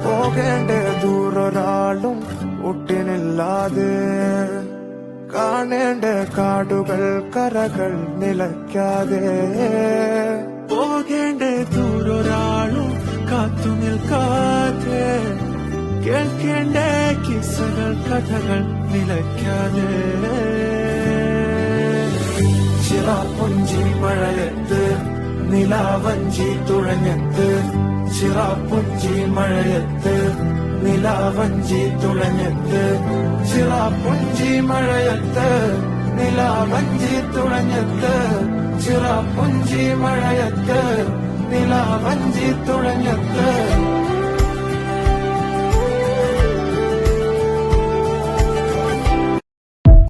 പോകേണ്ട ദൂരൊരാളും ഒട്ടിനില്ലാതെ കാണേണ്ട കാടുകൾ കരകൾ നിലയ്ക്കാതെ പോകേണ്ട ദൂരൊരാളും കാത്തു നിൽക്കാതെ കേൾക്കേണ്ട കിസ്സകൾ കഥകൾ നിലയ്ക്കാതെ ചിറാപ്പുഞ്ചി മഴയത്ത് നിലാവഞ്ചി തുഴഞ്ഞത്ത് ചിറാപ്പുഞ്ചി മഴയത്ത് നിലാവഞ്ചി തുഴഞ്ഞത്ത് ചിറാപ്പുഞ്ചി മഴയത്ത് നിലാവഞ്ചി തുഴഞ്ഞത്ത് ചിറാപ്പുഞ്ചി മഴയത്ത് നിലാവഞ്ചി തുഴഞ്ഞത്ത്